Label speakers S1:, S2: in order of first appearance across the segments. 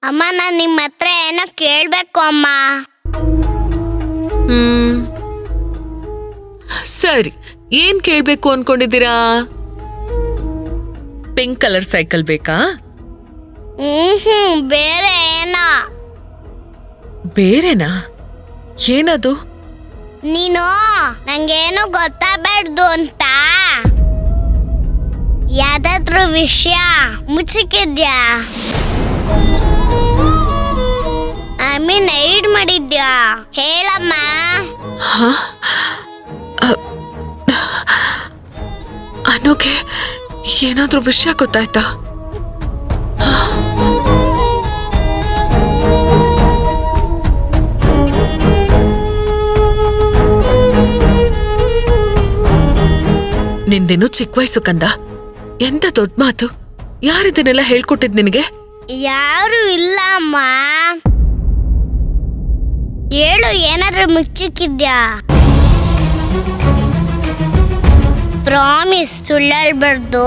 S1: ಅಮ್ಮ, ನಾನು ನಿಮ್ಮ ಹತ್ರ ಏನೋ ಕೇಳ್ಬೇಕು ಅಮ್ಮ.
S2: ಸರಿ, ಏನ್ ಕೇಳ್ಬೇಕು ಅನ್ಕೊಂಡಿದ್ದೀರಾ? ಪಿಂಕ್ ಕಲರ್ ಸೈಕಲ್ ಬೇಕಾ?
S1: ಬೇರೆ ಏನೋ.
S2: ಬೇರೆನಾ? ಏನದು?
S1: ನೀನು ನಂಗೇನು ಗೊತ್ತಾಗಬಾರ್ದು ಅಂತ ಯಾವ್ದಾದ್ರು ವಿಷಯ ಮುಚ್ಚಿಕ್ಕಿದ್ಯಾ? ಹೈಡ್ ಮಾಡಿದ್ಯಾ? ಹೇಳಮ್ಮ.
S2: ಅನುಗೆ ಏನಾದ್ರೂ ವಿಷಯ ಗೊತ್ತಾಯ್ತಾ? ನಿಂದೇನು ಚಿಕ್ಕ ವಯಸ್ಸು ಕಂದ. ಎಂತ ದೊಡ್ಡ ಮಾತು. ಯಾರಿದನ್ನೆಲ್ಲ ಹೇಳ್ಕೊಟ್ಟಿದ್ ನಿನಗೆ?
S1: ಯಾರು ಇಲ್ಲ ಅಮ್ಮ. ಹೇಳು, ಏನಾದ್ರೂ ಮುಚ್ಚಿಕ್ಕಿದ್ಯಾ? ಪ್ರಾಮಿಸ್, ಸುಳ್ಳಾಡ್ಬಾರ್ದು.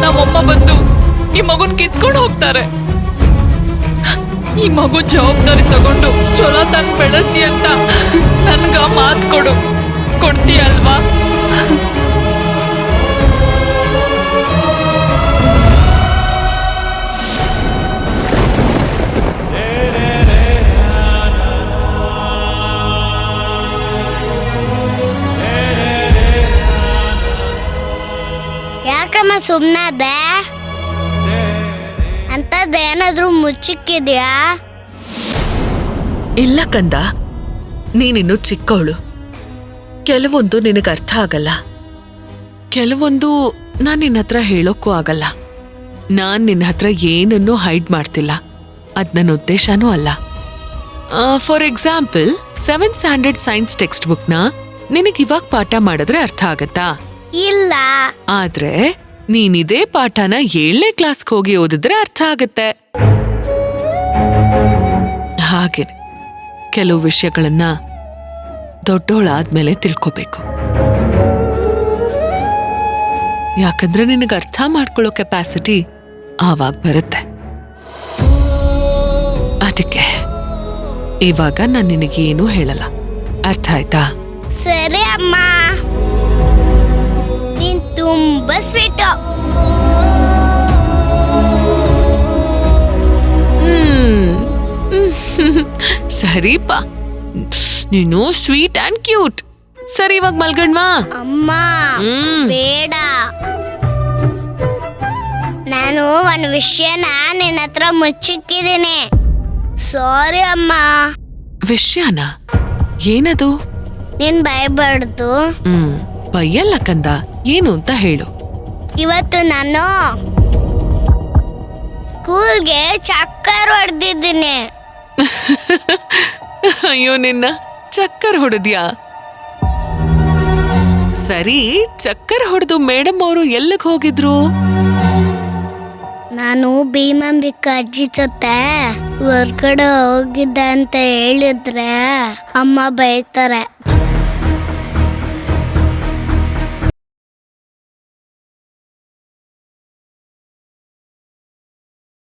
S2: ನಮ್ಮಮ್ಮ ಬಂದು ಈ ಮಗುನ್ ಕಿತ್ಕೊಂಡು ಹೋಗ್ತಾರೆ. ಈ ಮಗು ಜವಾಬ್ದಾರಿ ತಗೊಂಡು ಚೊಲೋ ತಂದು ಬೆಳೆಸ್ತಿ ಅಂತ ನನ್ಗ ಮಾತು ಕೊಡ್ತೀಯಲ್ವಾ?
S1: ಯಾಕಮ್ಮ ಸುಮ್ನಾದೆ? ಅಂತದ್ದೇನಾದ್ರೂ ಮುಚ್ಚಿಕ್ಕಿದ್ಯಾ?
S2: ಇಲ್ಲ ಕಂದ, ನೀನಿನ್ನು ಚಿಕ್ಕವಳು. ಕೆಲವೊಂದು ನಿನಗೆ ಅರ್ಥ ಆಗಲ್ಲ, ಕೆಲವೊಂದು ನಾನ್ ನಿನ್ನ ಹತ್ರ ಹೇಳೋಕ್ಕೂ ಆಗಲ್ಲ. ನಾನ್ ನಿನ್ನ ಹತ್ರ ಏನನ್ನೂ ಹೈಡ್ ಮಾಡ್ತಿಲ್ಲ. ಅದ್ ನನ್ನ ಉದ್ದೇಶನೂ ಅಲ್ಲ. For example, 7th standard science text ಬುಕ್ನ ನಿನಗಿವಾಗ ಪಾಠ ಮಾಡಿದ್ರೆ ಅರ್ಥ ಆಗತ್ತಾ?
S1: ಇಲ್ಲ.
S2: ಆದ್ರೆ ನೀನಿದೇ ಪಾಠನ 7ನೇ ಕ್ಲಾಸ್ಗೆ ಹೋಗಿ ಓದಿದ್ರೆ ಅರ್ಥ ಆಗತ್ತೆ. ಹಾಗೆ ಕೆಲವು ವಿಷಯಗಳನ್ನ ದೊಡ್ಡೋಳಾದ್ಮೇಲೆ ತಿಳ್ಕೋಬೇಕು. ಯಾಕಂದ್ರೆ ನಿನಗೆ ಅರ್ಥ ಮಾಡ್ಕೊಳ್ಳೋ ಕೆಪಾಸಿಟಿ ಆವಾಗ ಬರುತ್ತೆ. ಅದಕ್ಕೆ ಇವಾಗ ನಾನು ನಿನಗೇನು ಹೇಳಲ್ಲ. ಅರ್ಥ ಆಯ್ತಾ?
S1: ಸರಿ ಅಮ್ಮ. ನೀನ್ ತುಂಬಾ ಸ್ವೀಟು.
S2: ಸರಿಪಾ, ನೀನು ಸ್ವೀಟ್ ಅಂಡ್ ಕ್ಯೂಟ್. ಸರಿ, ಇವಾಗ ಮಲ್ಗಣ್ವಾ?
S1: ಅಮ್ಮ ಬೇಡ. ನಾನು ಒಂದು ವಿಷಯನ ನಿನ್ನ ಹತ್ರ ಮುಚ್ಚಿಕ್ಕಿದ್ದೀನಿ. ಸಾರಿ ಅಮ್ಮ.
S2: ವಿಷಯನ? ಏನದು?
S1: ನೀನ್ ಭಯಬಾರ್ದು.
S2: ಬೈಯಲ್ಲ ಕಂದ. ಏನು ಅಂತ ಹೇಳು.
S1: ಇವತ್ತು ನಾನು ಸ್ಕೂಲ್ಗೆ ಚಕ್ಕರ್ ಹೊಡೆದಿದ್ದೀನಿ.
S2: ಅಯ್ಯೋ, ನಿನ್ನ ಚಕ್ಕರ್ ಹೊಡೆದ್ಯಾ? ಸರಿ, ಚಕ್ಕರ್ ಹೊಡೆದು ಮೇಡಮ್ ಅವರು ಎಲ್ಲಿಗೆ ಹೋಗಿದ್ರು?
S1: ನಾನು ಭೀಮಾಂಬಿಕಾ ಅಜ್ಜಿ ಜೊತೆ ಹೊರ್ಗಡೆ ಹೋಗಿದ್ದೆ ಅಂತ ಹೇಳಿದ್ರೆ ಅಮ್ಮ ಬೈತಾರೆ.